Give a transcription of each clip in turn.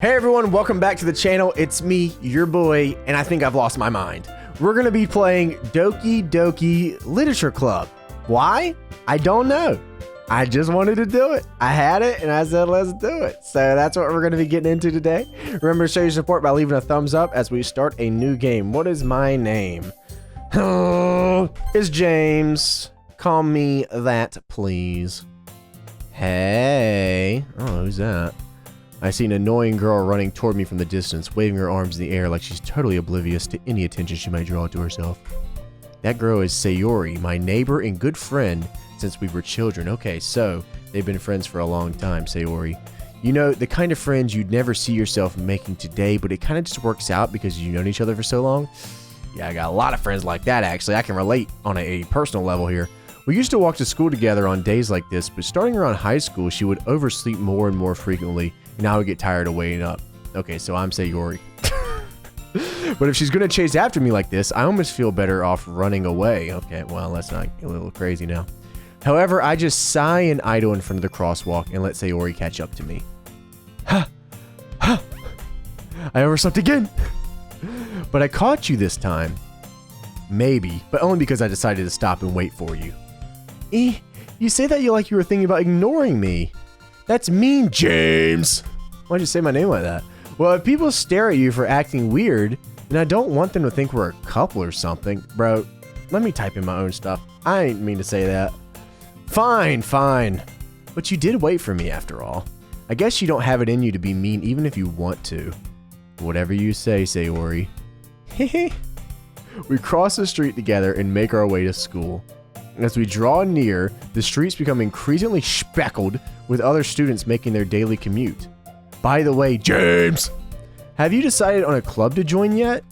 Hey everyone, welcome back to the channel. It's me, your boy, and I think I've lost my mind. We're gonna be playing Doki Doki Literature Club. Why? I don't know. I just wanted to do it. I had it and I said, let's do it. So that's what we're gonna be getting into today. Remember to show your support by leaving a thumbs up as we start a new game. What is my name? It's James. Call me that, please. Hey. Oh, who's that? I see an annoying girl running toward me from the distance, waving her arms in the air like she's totally oblivious to any attention she might draw to herself. That girl is Sayori, my neighbor and good friend since we were children. Okay, so they've been friends for a long time, Sayori. You know, the kind of friends you'd never see yourself making today, but it kind of just works out because you've known each other for so long. Yeah, I got a lot of friends like that, actually. I can relate on a personal level here. We used to walk to school together on days like this, but starting around high school, she would oversleep more and more frequently, and I would get tired of waiting up. Okay, so I'm Sayori. But if she's gonna chase after me like this, I almost feel better off running away. Okay, well, let's not get a little crazy now. However, I just sigh and idle in front of the crosswalk and let Sayori catch up to me. Ha! Ha! I overslept again! But I caught you this time. Maybe, but only because I decided to stop and wait for you. You say that you were thinking about ignoring me. That's mean, James. Why'd you say my name like that? Well, if people stare at you for acting weird, then I don't want them to think we're a couple or something. Bro, let me type in my own stuff. I ain't mean to say that. Fine, fine. But you did wait for me after all. I guess you don't have it in you to be mean even if you want to. Whatever you say, Sayori. Hehe. We cross the street together and make our way to school. As we draw near, the streets become increasingly speckled with other students making their daily commute. By the way, James, have you decided on a club to join yet?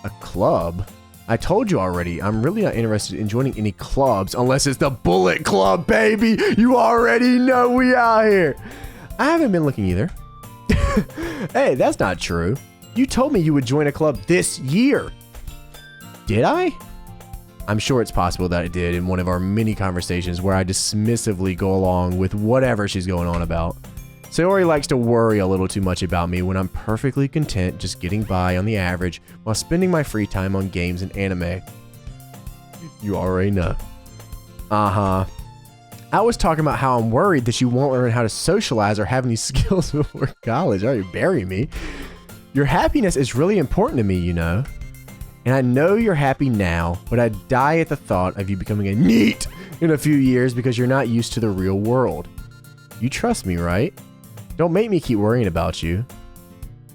A club? I told you already, I'm really not interested in joining any clubs unless it's the Bullet Club, baby. You already know we out here. I haven't been looking either. Hey, that's not true. You told me you would join a club this year. Did I? I'm sure it's possible that I did in one of our many conversations where I dismissively go along with whatever she's going on about. Sayori likes to worry a little too much about me when I'm perfectly content just getting by on the average while spending my free time on games and anime. You already know. Uh-huh. I was talking about how I'm worried that you won't learn how to socialize or have any skills before college. Oh, you bury me. Your happiness is really important to me, you know. And I know you're happy now, but I die at the thought of you becoming a NEET in a few years because you're not used to the real world. You trust me, right? Don't make me keep worrying about you.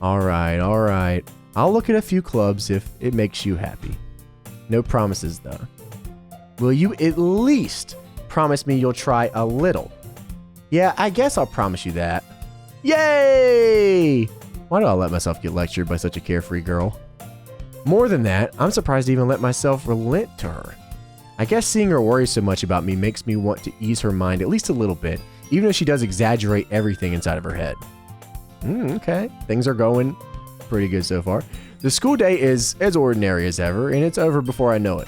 Alright, alright. I'll look at a few clubs if it makes you happy. No promises, though. Will you at least promise me you'll try a little? Yeah, I guess I'll promise you that. Yay! Why do I let myself get lectured by such a carefree girl? More than that, I'm surprised to even let myself relent to her. I guess seeing her worry so much about me makes me want to ease her mind at least a little bit, even if she does exaggerate everything inside of her head. Okay, things are going pretty good so far. The school day is as ordinary as ever, and it's over before I know it.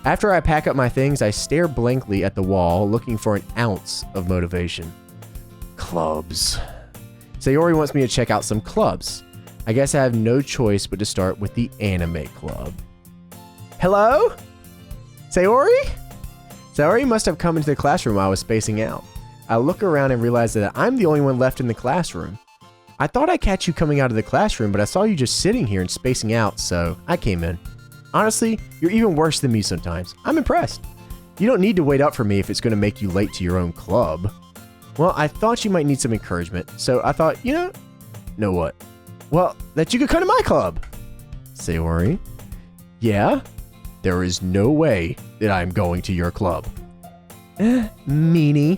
After I pack up my things, I stare blankly at the wall, looking for an ounce of motivation. Clubs. Sayori wants me to check out some clubs. I guess I have no choice but to start with the anime club. Hello? Sayori? Sayori must have come into the classroom while I was spacing out. I look around and realize that I'm the only one left in the classroom. I thought I'd catch you coming out of the classroom, but I saw you just sitting here and spacing out, so I came in. Honestly, you're even worse than me sometimes. I'm impressed. You don't need to wait up for me if it's going to make you late to your own club. Well, I thought you might need some encouragement, so I thought, know what? Well, that you could come to my club. Sayori? Yeah? There is no way that I'm going to your club. Meanie.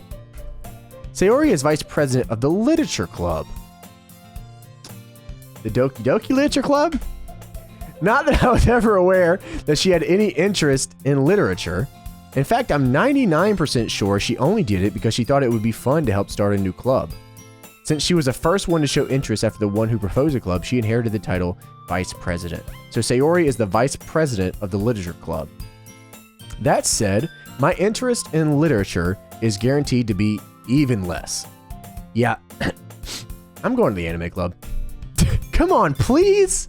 Sayori is vice president of the Literature Club. The Doki Doki Literature Club? Not that I was ever aware that she had any interest in literature. In fact, I'm 99% sure she only did it because she thought it would be fun to help start a new club. Since she was the first one to show interest after the one who proposed a club, she inherited the title Vice President. So Sayori is the Vice President of the Literature Club. That said, my interest in literature is guaranteed to be even less. Yeah, I'm going to the anime club. Come on, please!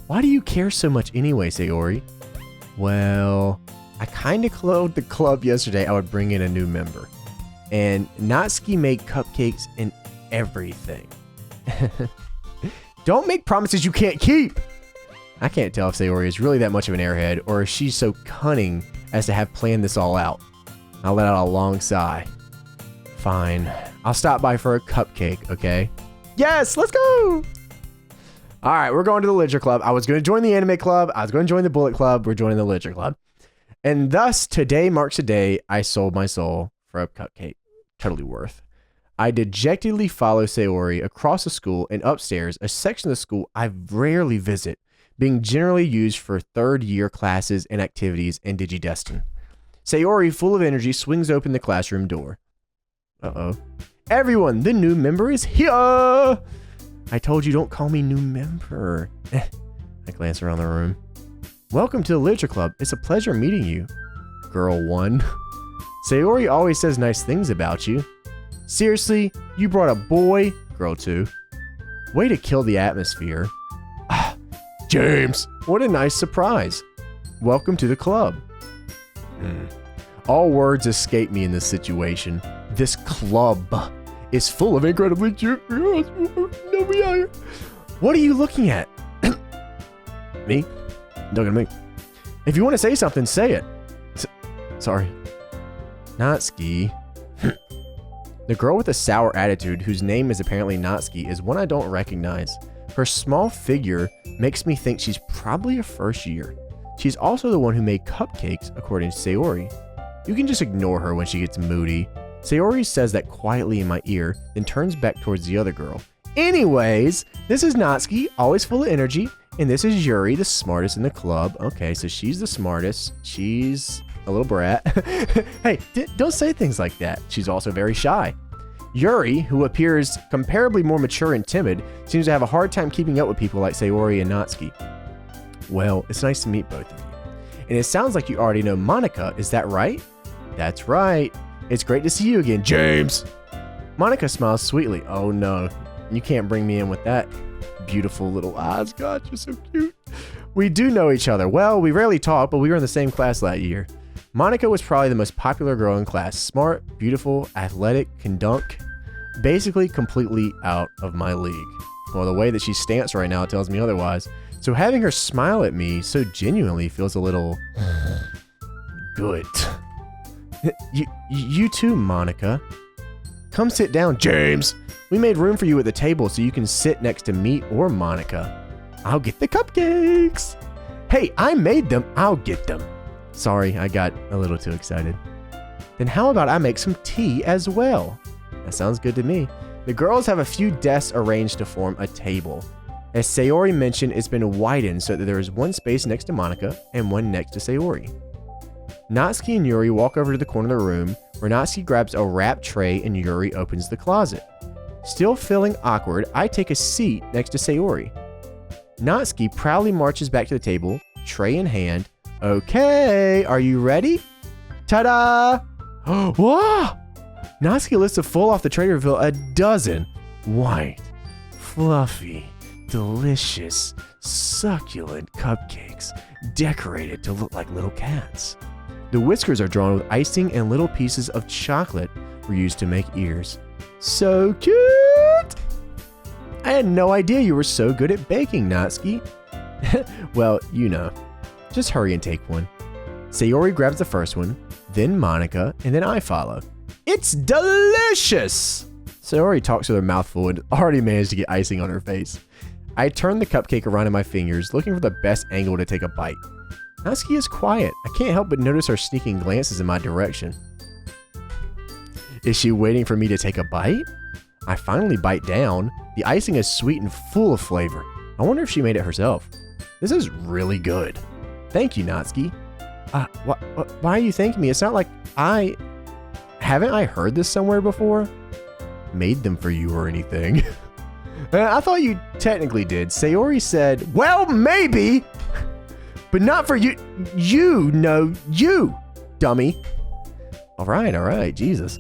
Why do you care so much anyway, Sayori? Well, I kinda told the club yesterday I would bring in a new member. And Natsuki made cupcakes and everything. Don't make promises you can't keep! I can't tell if Sayori is really that much of an airhead, or if she's so cunning as to have planned this all out. I'll let out a long sigh. Fine. I'll stop by for a cupcake, okay? Yes, let's go! Alright, we're going to the Literature Club. I was going to join the Anime Club. I was going to join the Bullet Club. We're joining the Literature Club. And thus, today marks a day I sold my soul for a cupcake. Totally worth. I dejectedly follow Sayori across the school and upstairs, a section of the school I rarely visit, being generally used for third-year classes and activities in Digidestin. Sayori, full of energy, swings open the classroom door. Uh-oh. Everyone, the new member is here! I told you don't call me new member. I glance around the room. Welcome to the Literature Club. It's a pleasure meeting you. Girl 1. Sayori always says nice things about you. Seriously? You brought a boy? Girl 2. Way to kill the atmosphere. James! What a nice surprise. Welcome to the club. All words escape me in this situation. This club is full of incredibly curious. What are you looking at? Me? Look at me. If you want to say something, say it. Sorry. Natsuki. The girl with a sour attitude, whose name is apparently Natsuki, is one I don't recognize. Her small figure makes me think she's probably a first year. She's also the one who made cupcakes, according to Sayori. You can just ignore her when she gets moody. Sayori says that quietly in my ear, then turns back towards the other girl. Anyways, this is Natsuki, always full of energy, and this is Yuri, the smartest in the club. Okay, so she's the smartest. She's a little brat. Hey, don't say things like that. She's also very shy. Yuri, who appears comparably more mature and timid, seems to have a hard time keeping up with people like Sayori and Natsuki. Well, it's nice to meet both of you. And it sounds like you already know Monica, is that right? That's right. It's great to see you again, James. Monica smiles sweetly. Oh no, you can't bring me in with that beautiful little eyes. God, you're so cute. We do know each other. Well, we rarely talk, but we were in the same class that year. Monica was probably the most popular girl in class. Smart, beautiful, athletic, can dunk. Basically completely out of my league. Well, the way that she stands right now tells me otherwise. So having her smile at me so genuinely feels a little good. You too, Monica. Come sit down, James. We made room for you at the table so you can sit next to me or Monica. I'll get the cupcakes. Hey, I made them. I'll get them. Sorry, I got a little too excited. Then how about I make some tea as well? That sounds good to me. The girls have a few desks arranged to form a table. As Sayori mentioned, it's been widened so that there is one space next to Monica and one next to Sayori. Natsuki and Yuri walk over to the corner of the room, where Natsuki grabs a wrap tray and Yuri opens the closet. Still feeling awkward, I take a seat next to Sayori. Natsuki proudly marches back to the table, tray in hand. Okay, are you ready? Ta-da! Whoa! Natsuki lifts a full off the tray to reveal a dozen white, fluffy, delicious, succulent cupcakes decorated to look like little cats. The whiskers are drawn with icing and little pieces of chocolate were used to make ears. So cute! I had no idea you were so good at baking, Natsuki. Well, you know. Just hurry and take one. Sayori grabs the first one, then Monica, and then I follow. It's delicious! Sayori talks with her mouth full and already managed to get icing on her face. I turn the cupcake around in my fingers, looking for the best angle to take a bite. Natsuki is quiet. I can't help but notice her sneaking glances in my direction. Is she waiting for me to take a bite? I finally bite down. The icing is sweet and full of flavor. I wonder if she made it herself. This is really good. Thank you, Natsuki. Why are you thanking me? It's not like haven't I heard this somewhere before? Made them for you or anything. I thought you technically did. Sayori said, well, maybe, but not for you. You, dummy. All right, Jesus.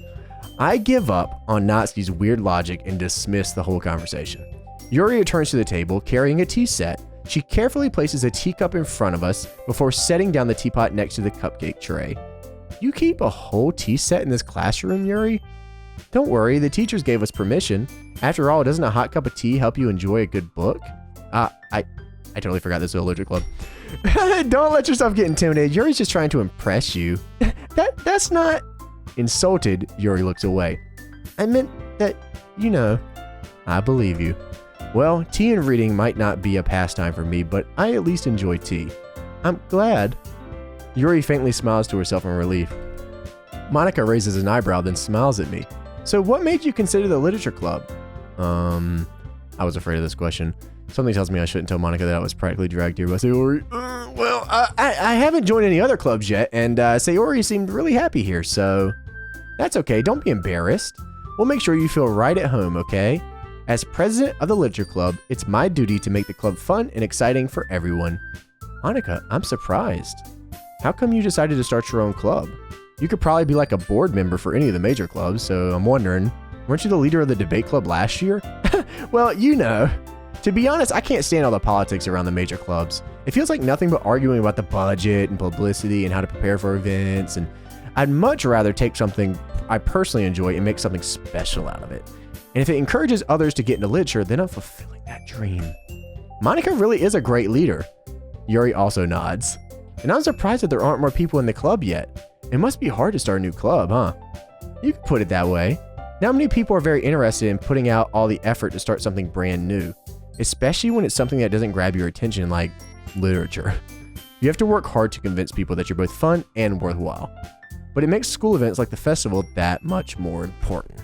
I give up on Natsuki's weird logic and dismiss the whole conversation. Yuri returns to the table, carrying a tea set. She carefully places a teacup in front of us before setting down the teapot next to the cupcake tray. You keep a whole tea set in this classroom, Yuri? Don't worry, the teachers gave us permission. After all, doesn't a hot cup of tea help you enjoy a good book? I totally forgot this was a literature club. Don't let yourself get intimidated. Yuri's just trying to impress you. That's not... Insulted, Yuri looks away. I meant that, you know. I believe you. Well, tea and reading might not be a pastime for me, but I at least enjoy tea. I'm glad. Yuri faintly smiles to herself in relief. Monica raises an eyebrow, then smiles at me. So what made you consider the literature club? I was afraid of this question. Something tells me I shouldn't tell Monica that I was practically dragged here by Sayori. Well, I haven't joined any other clubs yet, and Sayori seemed really happy here, so that's okay. Don't be embarrassed. We'll make sure you feel right at home, okay? As president of the literature club, it's my duty to make the club fun and exciting for everyone. Monica, I'm surprised. How come you decided to start your own club? You could probably be like a board member for any of the major clubs, so I'm wondering, weren't you the leader of the debate club last year? Well, you know. To be honest, I can't stand all the politics around the major clubs. It feels like nothing but arguing about the budget and publicity and how to prepare for events, and I'd much rather take something I personally enjoy and make something special out of it. And if it encourages others to get into literature, then I'm fulfilling that dream. Monica really is a great leader. Yuri also nods. And I'm surprised that there aren't more people in the club yet. It must be hard to start a new club, huh? You could put it that way. Not many people are very interested in putting out all the effort to start something brand new, especially when it's something that doesn't grab your attention like literature. You have to work hard to convince people that you're both fun and worthwhile. But it makes school events like the festival that much more important.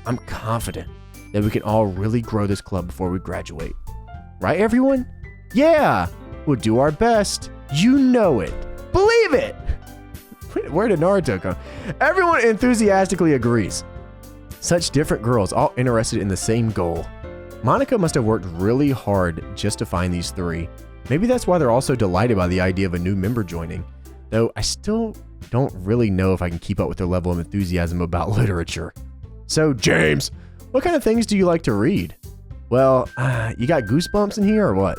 I'm confident that we can all really grow this club before we graduate. Right, everyone? Yeah! We'll do our best. You know it. Believe it! Where did Naruto come? Everyone enthusiastically agrees. Such different girls, all interested in the same goal. Monica must have worked really hard just to find these three. Maybe that's why they're all so delighted by the idea of a new member joining. Though I still don't really know if I can keep up with their level of enthusiasm about literature. So, James, what kind of things do you like to read? Well, you got goosebumps in here or what?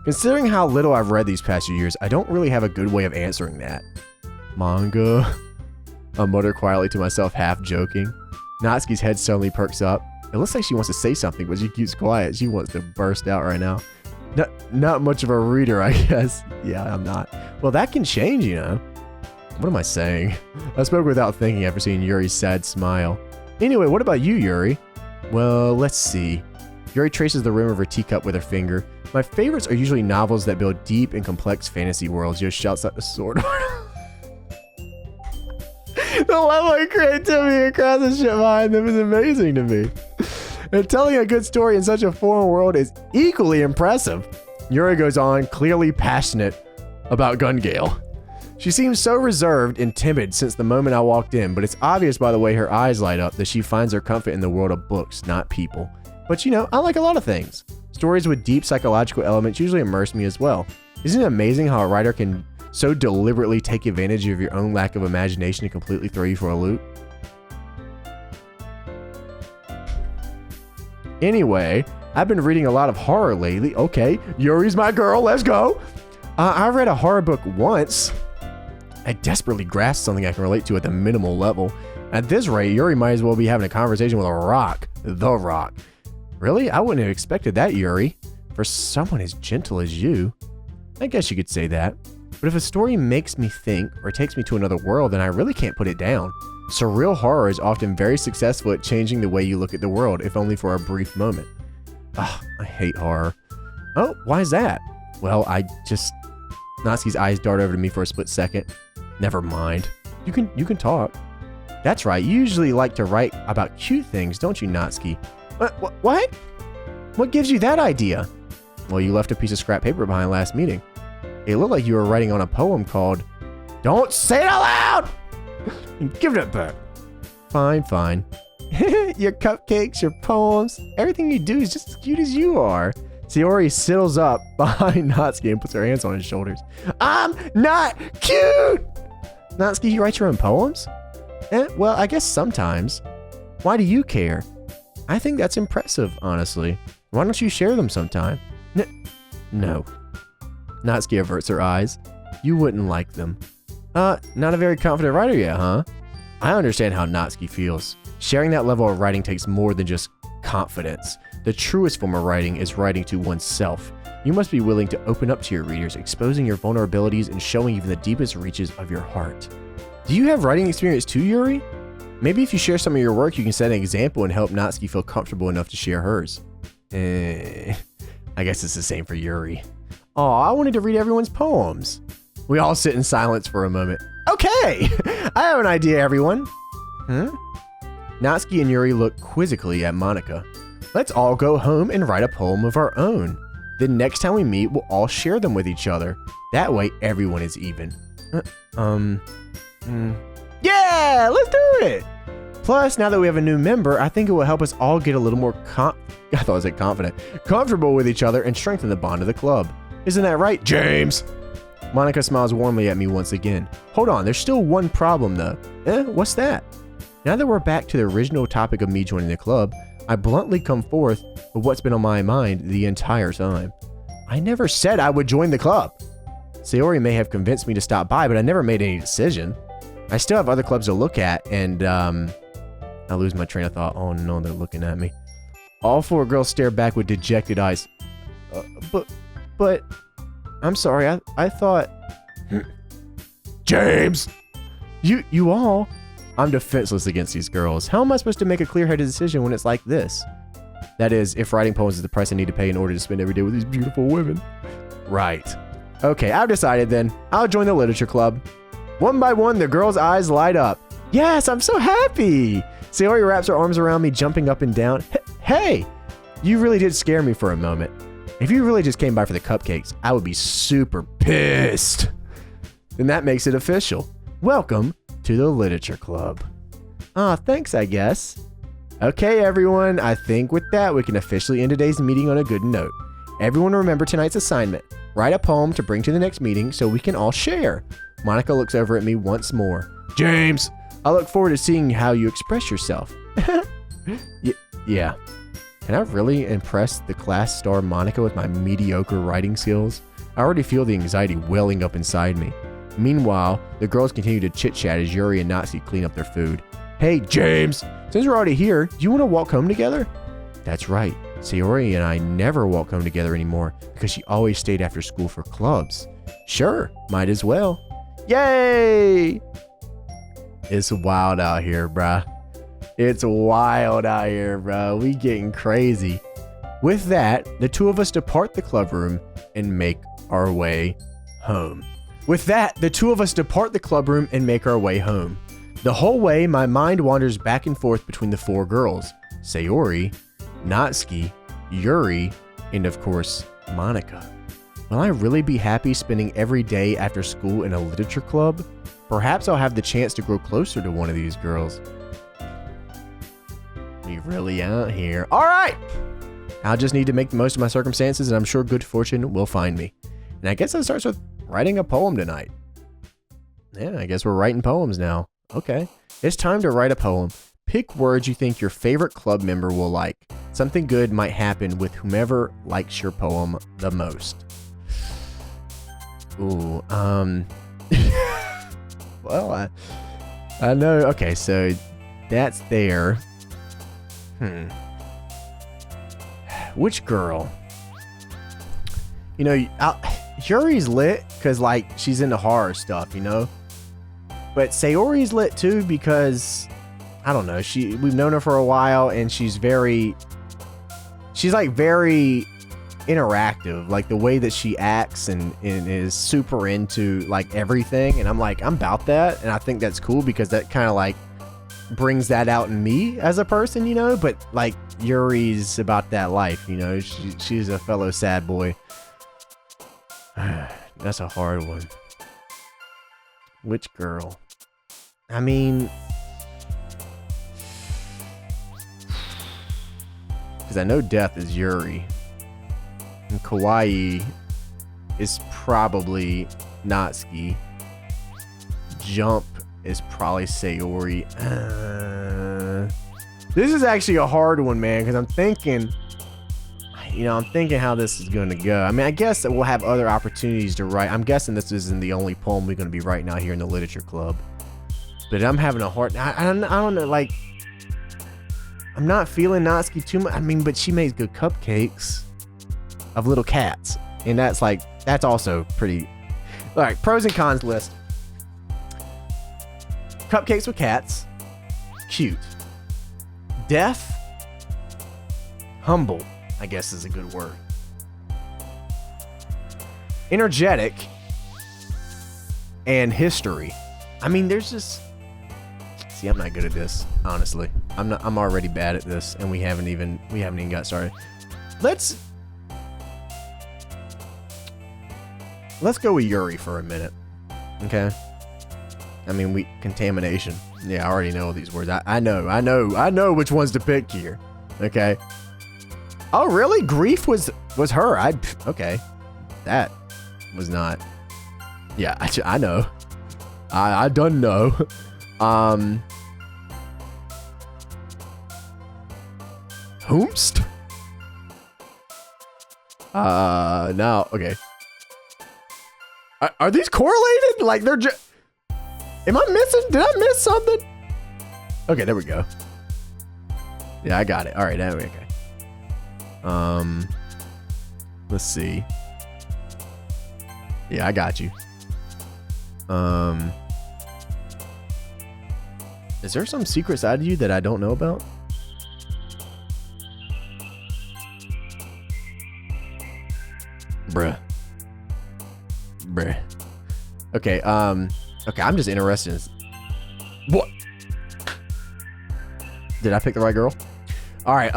Considering how little I've read these past few years, I don't really have a good way of answering that. Manga? I mutter quietly to myself, half joking. Natsuki's head suddenly perks up. It looks like she wants to say something, but she keeps quiet. She wants to burst out right now. Not much of a reader, I guess. Yeah, I'm not. Well, that can change, you know. What am I saying? I spoke without thinking after seeing Yuri's sad smile. Anyway, what about you, Yuri? Well, let's see. Yuri traces the rim of her teacup with her finger. My favorites are usually novels that build deep and complex fantasy worlds. Yo shouts out the sword art. The level of creativity and craftsmanship behind them is amazing to me. And telling a good story in such a foreign world is equally impressive. Yuri goes on, clearly passionate about Gun Gale. She seems so reserved and timid since the moment I walked in, but it's obvious by the way her eyes light up that she finds her comfort in the world of books, not people. But you know, I like a lot of things. Stories with deep psychological elements usually immerse me as well. Isn't it amazing how a writer can so deliberately take advantage of your own lack of imagination and completely throw you for a loop? Anyway, I've been reading a lot of horror lately. Okay, Yuri's my girl, let's go. I read a horror book once. I desperately grasped something I can relate to at the minimal level. At this rate, Yuri might as well be having a conversation with a rock. The Rock. Really? I wouldn't have expected that, Yuri. For someone as gentle as you. I guess you could say that. But if a story makes me think or takes me to another world, then I really can't put it down. Surreal horror is often very successful at changing the way you look at the world, if only for a brief moment. Ugh, I hate horror. Oh, why is that? Well, Natsuki's eyes dart over to me for a split second. Never mind. You can talk. That's right, you usually like to write about cute things, don't you, Natsuki? What? What gives you that idea? Well, you left a piece of scrap paper behind last meeting. It looked like you were writing on a poem called Don't Say It Out Loud! Give it back. Fine. Your cupcakes, your poems, everything you do is just as cute as you are. Sayori settles up behind Natsuki and puts her hands on his shoulders. I'm not cute! Natsuki, you write your own poems? Well, I guess sometimes. Why do you care? I think that's impressive, honestly. Why don't you share them sometime? No. Natsuki averts her eyes. You wouldn't like them. Not a very confident writer yet, huh? I understand how Natsuki feels. Sharing that level of writing takes more than just confidence. The truest form of writing is writing to oneself. You must be willing to open up to your readers, exposing your vulnerabilities and showing even the deepest reaches of your heart. Do you have writing experience too, Yuri? Maybe if you share some of your work, you can set an example and help Natsuki feel comfortable enough to share hers. I guess it's the same for Yuri. Aw, I wanted to read everyone's poems. We all sit in silence for a moment. Okay, I have an idea, everyone. Natsuki and Yuri look quizzically at Monika. Let's all go home and write a poem of our own. Then next time we meet, we'll all share them with each other. That way, everyone is even. Yeah, let's do it! Plus, now that we have a new member, I think it will help us all get a little more comfortable with each other and strengthen the bond of the club. Isn't that right, James? Monika smiles warmly at me once again. Hold on, there's still one problem though. What's that? Now that we're back to the original topic of me joining the club, I bluntly come forth with what's been on my mind the entire time. I never said I would join the club. Sayori may have convinced me to stop by, but I never made any decision. I still have other clubs to look at, and I lose my train of thought. Oh no, they're looking at me. All four girls stare back with dejected eyes. But, I'm sorry, I thought... James! You all... I'm defenseless against these girls. How am I supposed to make a clear-headed decision when it's like this? That is, if writing poems is the price I need to pay in order to spend every day with these beautiful women. Right. Okay, I've decided then. I'll join the literature club. One by one, the girls' eyes light up. Yes, I'm so happy! Sayori wraps her arms around me, jumping up and down. Hey! You really did scare me for a moment. If you really just came by for the cupcakes, I would be super pissed. Then that makes it official. Welcome to the literature club. Thanks, I guess. Okay, everyone, I think with that, we can officially end today's meeting on a good note. Everyone remember tonight's assignment. Write a poem to bring to the next meeting so we can all share. Monika looks over at me once more. James, I look forward to seeing how you express yourself. Yeah. Can I really impress the class star Monika with my mediocre writing skills? I already feel the anxiety welling up inside me. Meanwhile, the girls continue to chit-chat as Yuri and Natsuki clean up their food. Hey, James, since we're already here, do you want to walk home together? That's right. Sayori and I never walk home together anymore because she always stayed after school for clubs. Sure, might as well. Yay! It's wild out here, bruh. It's wild out here, bro. We getting crazy. With that, the two of us depart the club room and make our way home. The whole way, my mind wanders back and forth between the four girls. Sayori, Natsuki, Yuri, and of course, Monika. Will I really be happy spending every day after school in a literature club? Perhaps I'll have the chance to grow closer to one of these girls. We really out here. All right. I'll just need to make the most of my circumstances, and I'm sure good fortune will find me. And I guess that starts with writing a poem tonight. Yeah, I guess we're writing poems now. Okay. It's time to write a poem. Pick words you think your favorite club member will like. Something good might happen with whomever likes your poem the most. Ooh, well, I know. Okay, so that's there. Which girl? You know, Yuri's lit because, like, she's into horror stuff, you know? But Sayori's lit too because, I don't know, we've known her for a while and she's like very interactive, like the way that she acts and is super into like everything, and I'm about that, and I think that's cool because that kind of like brings that out in me as a person, you know. But like Yuri's about that life, you know. She's a fellow sad boy. That's a hard one. Which girl? I mean, because I know Death is Yuri, and Kawaii is probably Natsuki. Jump is probably Sayori. This is actually a hard one, man, because I'm thinking, I you know, I'm thinking how this is going to go. I mean, I guess that we'll have other opportunities to write. I'm guessing this isn't the only poem we're going to be writing out here in the literature club. But I'm having a hard... I don't know, like... I'm not feeling Natsuki too much. I mean, but she makes good cupcakes of little cats. And that's like... That's also pretty... Alright, pros and cons list. Cupcakes with cats. Cute. Deaf. Humble, I guess is a good word. Energetic. And history. I mean, there's just... See, I'm not good at this, honestly. I'm already bad at this, and we haven't even got started. Let's go with Yuri for a minute. Okay? I mean, contamination. Yeah, I already know these words. I know which ones to pick here. Okay? Oh, really? Grief was her. Okay. That was not. Yeah, I know. I don't know. Whomst? No, okay. Are these correlated? Like, they're just... Am I missing? Did I miss something? Okay, there we go. Yeah, I got it. All right, there we go. Let's see. Yeah, I got you. Is there some secret side of you that I don't know about? Bruh. Okay, okay, I'm just interested in... What? Did I pick the right girl? All right,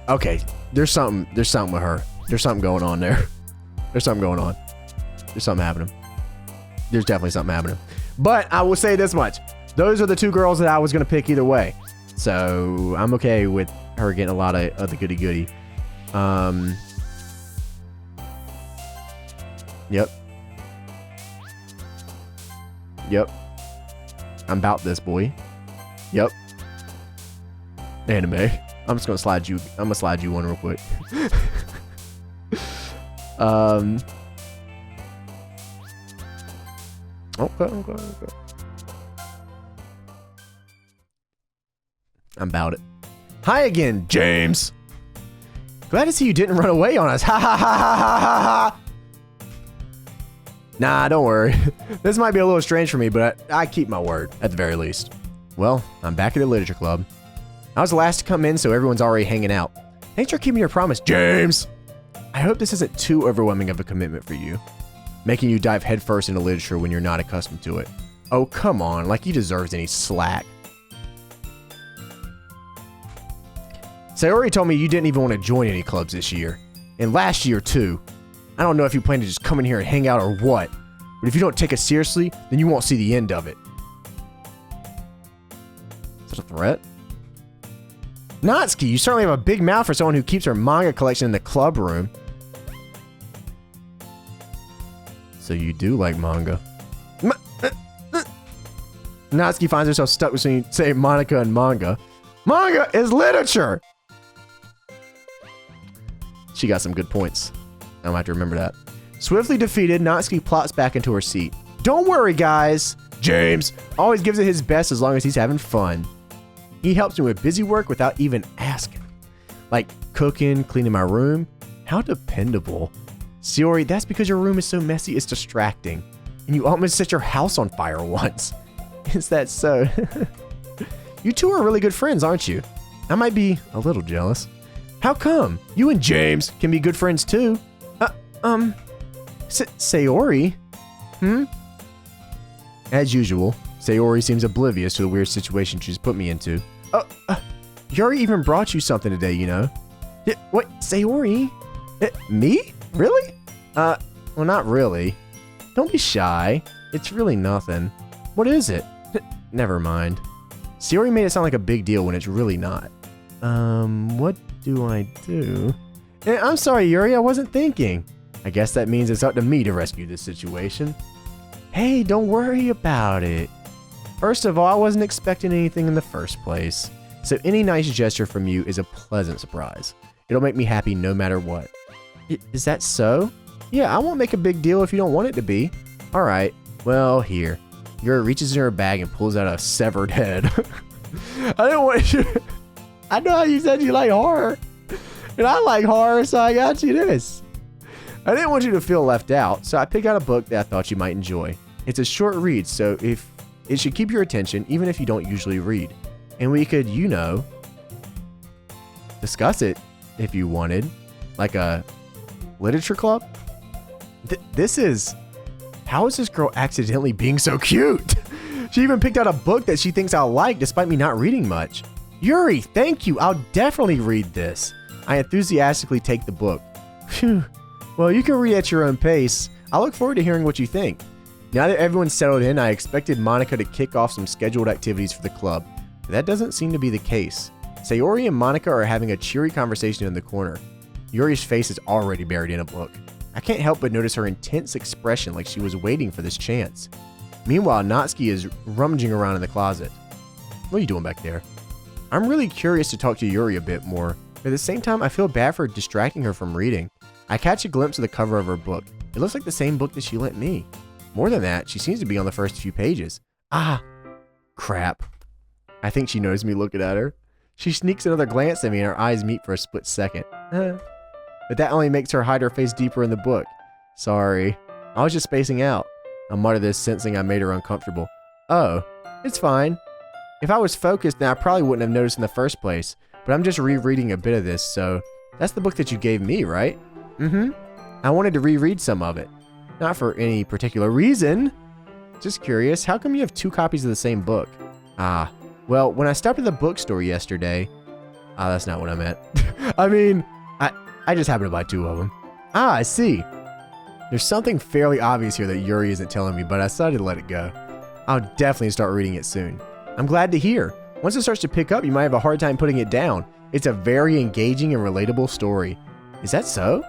okay, there's something with her. There's something going on there. There's something going on. There's something happening. There's definitely something happening. But I will say this much. Those are the two girls that I was going to pick either way. So I'm okay with her getting a lot of the goody-goody. Yep. I'm about this, boy. Yep. Anime. I'm just gonna slide you. I'm gonna slide you one real quick. Okay. I'm about it. Hi again, James. Glad to see you didn't run away on us. Ha ha ha ha ha ha ha. Nah, don't worry. This might be a little strange for me, but I keep my word, at the very least. Well, I'm back at the literature club. I was the last to come in, so everyone's already hanging out. Thanks for keeping your promise, James! I hope this isn't too overwhelming of a commitment for you, making you dive headfirst into literature when you're not accustomed to it. Oh, come on, like he deserves any slack. Sayori told me you didn't even want to join any clubs this year. And last year, too. I don't know if you plan to just come in here and hang out or what, but if you don't take it seriously, then you won't see the end of it. Is that a threat? Natsuki, you certainly have a big mouth for someone who keeps her manga collection in the club room. So you do like manga. Natsuki finds herself stuck between, say, Monica and manga. Manga is literature! She got some good points. I'm gonna have to remember that. Swiftly defeated, Natsuki plops back into her seat. Don't worry, guys. James always gives it his best as long as he's having fun. He helps me with busy work without even asking. Like cooking, cleaning my room. How dependable. Sayori, that's because your room is so messy it's distracting. And you almost set your house on fire once. Is that so? You two are really good friends, aren't you? I might be a little jealous. How come? You and James can be good friends too. Sayori? As usual, Sayori seems oblivious to the weird situation she's put me into. Yuri even brought you something today, you know. What, Sayori? Me? Really? Well, not really. Don't be shy. It's really nothing. What is it? Never mind. Sayori made it sound like a big deal when it's really not. What do I do? I'm sorry, Yuri, I wasn't thinking. I guess that means it's up to me to rescue this situation. Hey, don't worry about it. First of all, I wasn't expecting anything in the first place. So any nice gesture from you is a pleasant surprise. It'll make me happy no matter what. Is that so? Yeah, I won't make a big deal if you don't want it to be. Alright, well, here. Yuri reaches in her bag and pulls out a severed head. I didn't want you... I know how you said you like horror. And I like horror, so I got you this. I didn't want you to feel left out, so I picked out a book that I thought you might enjoy. It's a short read, so if it should keep your attention, even if you don't usually read. And we could, you know, discuss it if you wanted. Like a literature club? This is... How is this girl accidentally being so cute? She even picked out a book that she thinks I'll like despite me not reading much. Yuri, thank you. I'll definitely read this. I enthusiastically take the book. Phew. Well, you can read at your own pace. I look forward to hearing what you think. Now that everyone's settled in, I expected Monica to kick off some scheduled activities for the club. But that doesn't seem to be the case. Sayori and Monica are having a cheery conversation in the corner. Yuri's face is already buried in a book. I can't help but notice her intense expression like she was waiting for this chance. Meanwhile, Natsuki is rummaging around in the closet. What are you doing back there? I'm really curious to talk to Yuri a bit more, but at the same time I feel bad for distracting her from reading. I catch a glimpse of the cover of her book. It looks like the same book that she lent me. More than that, she seems to be on the first few pages. Ah! Crap. I think she noticed me looking at her. She sneaks another glance at me and our eyes meet for a split second. But that only makes her hide her face deeper in the book. Sorry. I was just spacing out. I mutter this, sensing I made her uncomfortable. Oh, it's fine. If I was focused, then I probably wouldn't have noticed in the first place. But I'm just rereading a bit of this, so... That's the book that you gave me, right? Mm-hmm. I wanted to reread some of it. Not for any particular reason. Just curious, how come you have 2 copies of the same book? Ah, well, when I stopped at the bookstore yesterday... Ah, that's not what I meant. I mean, I just happened to buy 2 of them. Ah, I see. There's something fairly obvious here that Yuri isn't telling me, but I decided to let it go. I'll definitely start reading it soon. I'm glad to hear. Once it starts to pick up, you might have a hard time putting it down. It's a very engaging and relatable story. Is that so?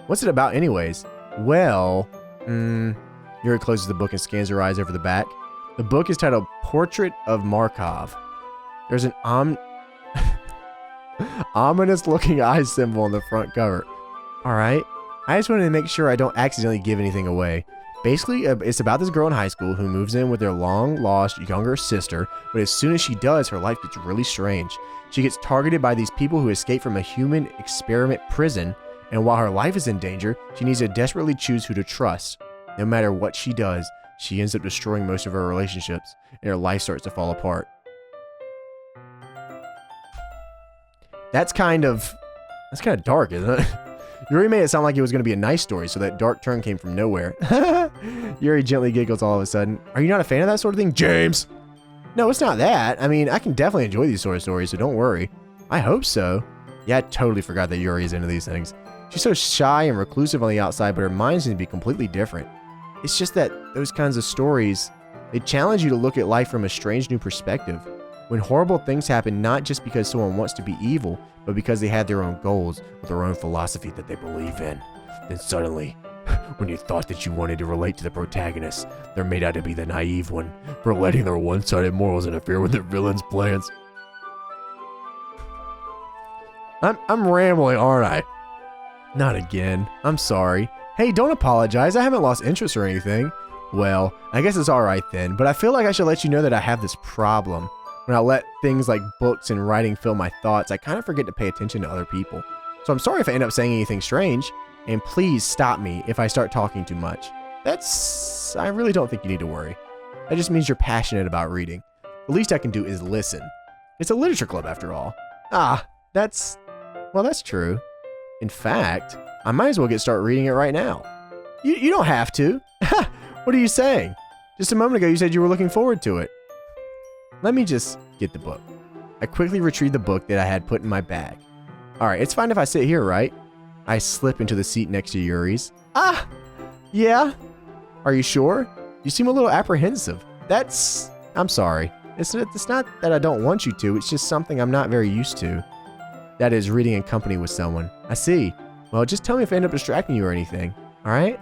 What's it about anyways? Well, Yuri closes the book and scans her eyes over the back. The book is titled Portrait of Markov. There's an ominous looking eye symbol on the front cover. Alright, I just wanted to make sure I don't accidentally give anything away. Basically, it's about this girl in high school who moves in with their long-lost younger sister, but as soon as she does, her life gets really strange. She gets targeted by these people who escape from a human experiment prison, and while her life is in danger, she needs to desperately choose who to trust. No matter what she does, she ends up destroying most of her relationships, and her life starts to fall apart. That's kind of dark, isn't it? Yuri made it sound like it was going to be a nice story, so that dark turn came from nowhere. Yuri gently giggles all of a sudden. Are you not a fan of that sort of thing, James? No, it's not that. I mean, I can definitely enjoy these sort of stories, so don't worry. I hope so. Yeah, I totally forgot that Yuri is into these things. She's so shy and reclusive on the outside, but her mind seems to be completely different. It's just that those kinds of stories, they challenge you to look at life from a strange new perspective. When horrible things happen, not just because someone wants to be evil, but because they have their own goals or their own philosophy that they believe in. Then suddenly, when you thought that you wanted to relate to the protagonist, they're made out to be the naive one for letting their one-sided morals interfere with their villain's plans. I'm rambling, aren't I? Not again. I'm sorry. Hey, don't apologize. I haven't lost interest or anything. Well, I guess it's alright then, but I feel like I should let you know that I have this problem. When I let things like books and writing fill my thoughts, I kind of forget to pay attention to other people. So I'm sorry if I end up saying anything strange, and please stop me if I start talking too much. I really don't think you need to worry. That just means you're passionate about reading. The least I can do is listen. It's a literature club after all. That's true. In fact, I might as well start reading it right now. You don't have to. What are you saying? Just a moment ago you said you were looking forward to it. Let me just get the book. I quickly retrieved the book that I had put in my bag. Alright, it's fine if I sit here, right? I slip into the seat next to Yuri's. Yeah? Are you sure? You seem a little apprehensive. I'm sorry. It's not that I don't want you to, it's just something I'm not very used to. That is, reading in company with someone. I see. Well, just tell me if I end up distracting you or anything. Alright?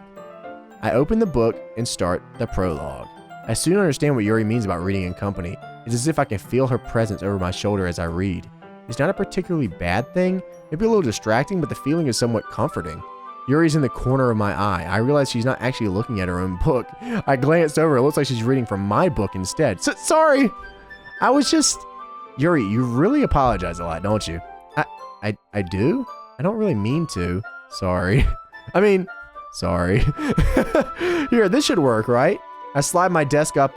I open the book and start the prologue. I soon understand what Yuri means about reading in company. It It's as if I can feel her presence over my shoulder as I read. It's not a particularly bad thing, maybe a little distracting, but the feeling is somewhat comforting. Yuri's in the corner of my eye. I realize she's not actually looking at her own book. I glanced over. It looks like she's reading from my book instead. Sorry! I was just... Yuri, you really apologize a lot, don't you? I do? I don't really mean to. Sorry. I mean, sorry. Here, this should work, right? I slide my desk up.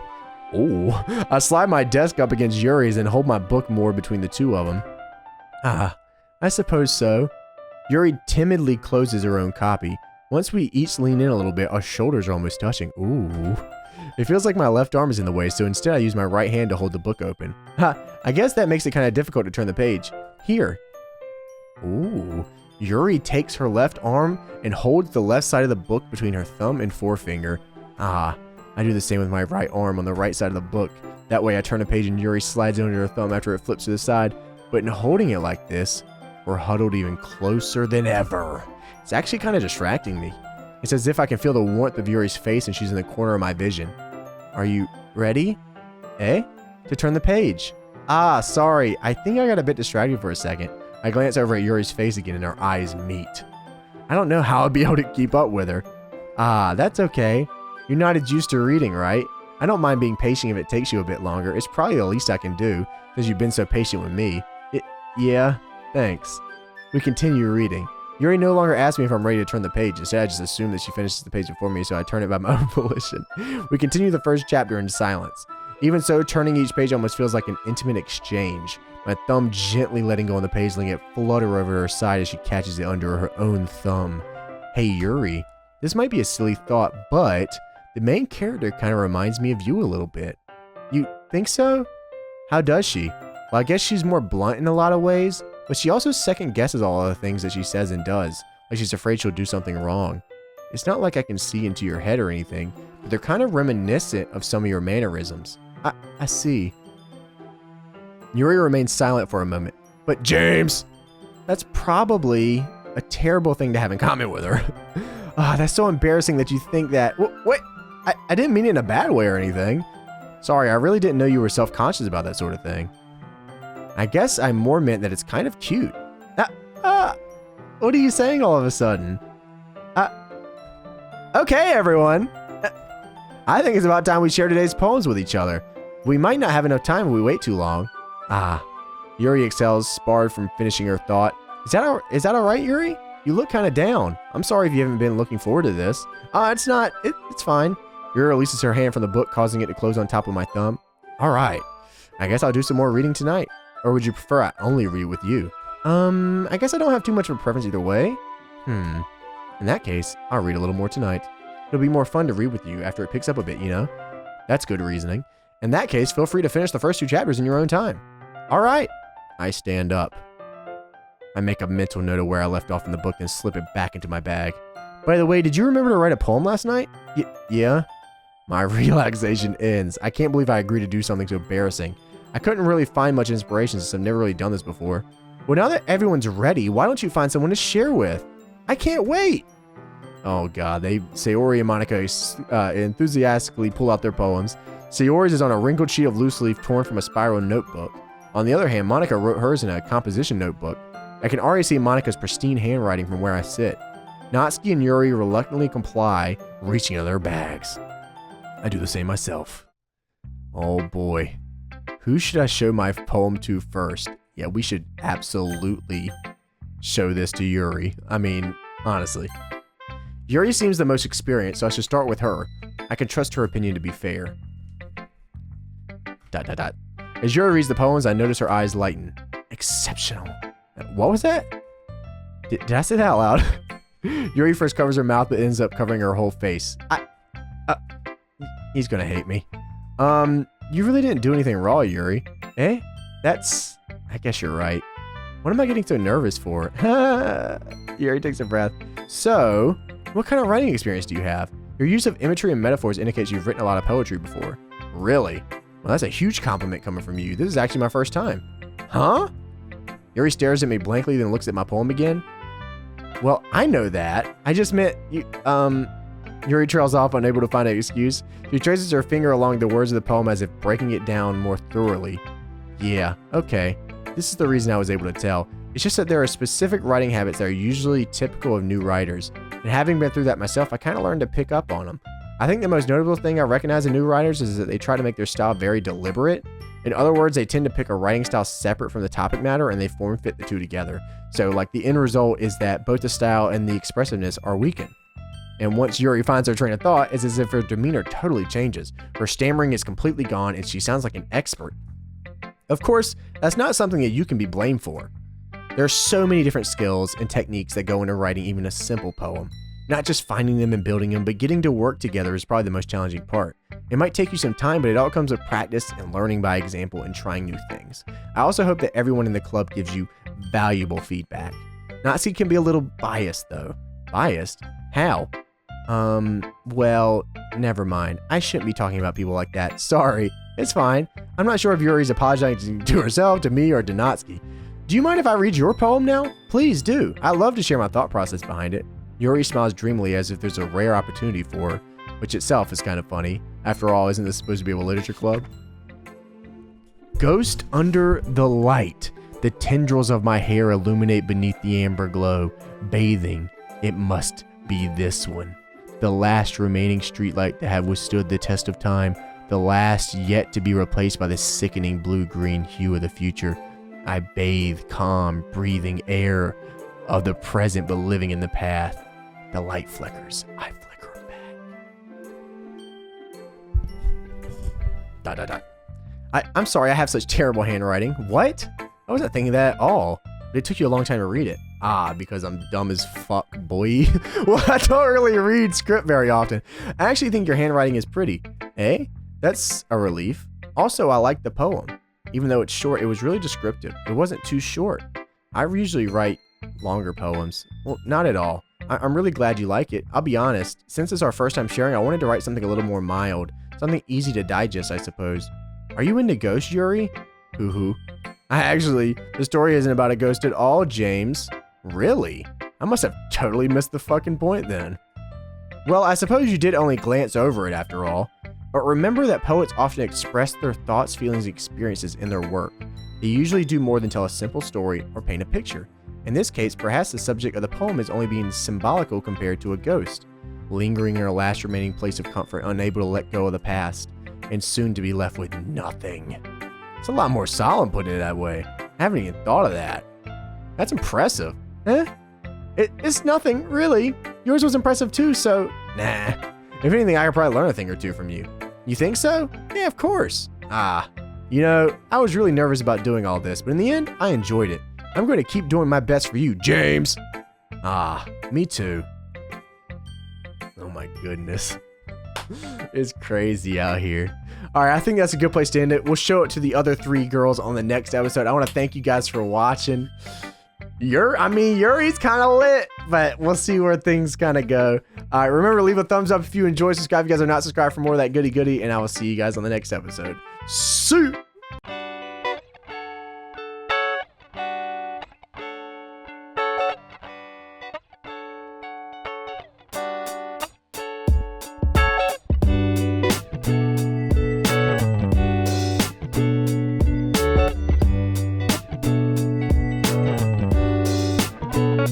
Oh, I slide my desk up against Yuri's and hold my book more between the two of them. Ah, I suppose so. Yuri timidly closes her own copy. Once we each lean in a little bit, our shoulders are almost touching. Ooh. It feels like my left arm is in the way, so instead I use my right hand to hold the book open. Ha, I guess that makes it kind of difficult to turn the page. Here. Ooh. Yuri takes her left arm and holds the left side of the book between her thumb and forefinger. Ah, I do the same with my right arm on the right side of the book. That way I turn a page and Yuri slides under her thumb after it flips to the side. But in holding it like this, we're huddled even closer than ever. It's actually kind of distracting me. It's as if I can feel the warmth of Yuri's face and she's in the corner of my vision. Are you ready? To turn the page. Ah, sorry. I think I got a bit distracted for a second. I glance over at Yuri's face again and our eyes meet. I don't know how I'll be able to keep up with her. Ah, that's okay. You're not as used to reading, right? I don't mind being patient if it takes you a bit longer. It's probably the least I can do, because you've been so patient with me. Yeah, thanks. We continue reading. Yuri no longer asks me if I'm ready to turn the page. Instead, I just assume that she finishes the page before me, so I turn it by my own volition. We continue the first chapter in silence. Even so, turning each page almost feels like an intimate exchange. My thumb gently letting go on the page, letting it flutter over her side as she catches it under her own thumb. Hey, Yuri. This might be a silly thought, but the main character kind of reminds me of you a little bit. You think so? How does she? Well, I guess she's more blunt in a lot of ways, but she also second guesses all of the things that she says and does, like she's afraid she'll do something wrong. It's not like I can see into your head or anything, but they're kind of reminiscent of some of your mannerisms. I see. Yuri remains silent for a moment. But James! That's probably a terrible thing to have in common with her. That's so embarrassing that you think that... Wait, I didn't mean it in a bad way or anything. Sorry, I really didn't know you were self-conscious about that sort of thing. I guess I more meant that it's kind of cute. What are you saying all of a sudden? Okay, everyone. I think it's about time we share today's poems with each other. We might not have enough time if we wait too long. Yuri exhales, sparred from finishing her thought. Is that all right, Yuri? You look kind of down. I'm sorry if you haven't been looking forward to this. It's not. It's fine. Yuri releases her hand from the book, causing it to close on top of my thumb. All right. I guess I'll do some more reading tonight. Or would you prefer I only read with you? I guess I don't have too much of a preference either way. In that case, I'll read a little more tonight. It'll be more fun to read with you after it picks up a bit, you know? That's good reasoning. In that case, feel free to finish the first 2 chapters in your own time. All right. I stand up. I make a mental note of where I left off in the book and slip it back into my bag. By the way, did you remember to write a poem last night? Yeah. My relaxation ends. I can't believe I agreed to do something so embarrassing. I couldn't really find much inspiration since I've never really done this before. Well, now that everyone's ready, why don't you find someone to share with? I can't wait. Oh God, Sayori and Monica enthusiastically pull out their poems. Sayori's is on a wrinkled sheet of loose leaf torn from a spiral notebook. On the other hand, Monica wrote hers in a composition notebook. I can already see Monica's pristine handwriting from where I sit. Natsuki and Yuri reluctantly comply, reaching into their bags. I do the same myself. Oh boy. Who should I show my poem to first? Yeah, we should absolutely show this to Yuri. I mean, honestly. Yuri seems the most experienced, so I should start with her. I can trust her opinion to be fair. ... As Yuri reads the poems, I notice her eyes lighten. Exceptional. What was that? Did I say that out loud? Yuri first covers her mouth, but ends up covering her whole face. He's gonna hate me. You really didn't do anything wrong, Yuri. I guess you're right. What am I getting so nervous for? Yuri takes a breath. So, what kind of writing experience do you have? Your use of imagery and metaphors indicates you've written a lot of poetry before. Really? Well, that's a huge compliment coming from you. This is actually my first time. Huh? Yuri stares at me blankly, then looks at my poem again. Well, I know that. I just meant you, Yuri trails off, unable to find an excuse. She traces her finger along the words of the poem as if breaking it down more thoroughly. Yeah, okay. This is the reason I was able to tell. It's just that there are specific writing habits that are usually typical of new writers. And having been through that myself, I kind of learned to pick up on them. I think the most notable thing I recognize in new writers is that they try to make their style very deliberate. In other words, they tend to pick a writing style separate from the topic matter and they form fit the two together. So like the end result is that both the style and the expressiveness are weakened. And once Yuri finds her train of thought, it's as if her demeanor totally changes. Her stammering is completely gone and she sounds like an expert. Of course, that's not something that you can be blamed for. There are so many different skills and techniques that go into writing even a simple poem. Not just finding them and building them, but getting to work together is probably the most challenging part. It might take you some time, but it all comes with practice and learning by example and trying new things. I also hope that everyone in the club gives you valuable feedback. Natsuki can be a little biased though. Biased? How? Well, never mind. I shouldn't be talking about people like that. Sorry. It's fine. I'm not sure if Yuri's apologizing to herself, to me, or to Natsuki. Do you mind if I read your poem now? Please do. I love to share my thought process behind it. Yuri smiles dreamily as if there's a rare opportunity for her, which itself is kind of funny. After all, isn't this supposed to be a literature club? Ghost under the light. The tendrils of my hair illuminate beneath the amber glow. Bathing. It must be this one. The last remaining streetlight to have withstood the test of time. The last yet to be replaced by the sickening blue-green hue of the future. I bathe calm, breathing air of the present but living in the past. The light flickers. I flicker back. ... I'm sorry, I have such terrible handwriting. What? I wasn't thinking that at all. But it took you a long time to read it. Ah, because I'm dumb as fuck, boy. Well, I don't really read script very often. I actually think your handwriting is pretty. Eh? That's a relief. Also, I like the poem. Even though it's short, it was really descriptive. It wasn't too short. I usually write longer poems. Well, not at all. I'm really glad you like it. I'll be honest, since it's our first time sharing, I wanted to write something a little more mild. Something easy to digest, I suppose. Are you into ghosts, Yuri? Hoo-hoo. Actually, the story isn't about a ghost at all, James. Really? I must have totally missed the fucking point then. Well, I suppose you did only glance over it after all. But remember that poets often express their thoughts, feelings, and experiences in their work. They usually do more than tell a simple story or paint a picture. In this case, perhaps the subject of the poem is only being symbolical compared to a ghost, lingering in her last remaining place of comfort, unable to let go of the past, and soon to be left with nothing. It's a lot more solemn putting it that way. I haven't even thought of that. That's impressive. Eh? It's nothing, really. Yours was impressive too, so nah. If anything, I could probably learn a thing or two from you. You think so? Yeah, of course. Ah, you know, I was really nervous about doing all this, but in the end, I enjoyed it. I'm going to keep doing my best for you, James. Ah, me too. Oh my goodness. It's crazy out here. All right, I think that's a good place to end it. We'll show it to the other 3 girls on the next episode. I want to thank you guys for watching. Yuri's kind of lit, but we'll see where things kind of go. All right, remember, leave a thumbs up if you enjoy. Subscribe if you guys are not subscribed for more of that goody, and I will see you guys on the next episode. See you.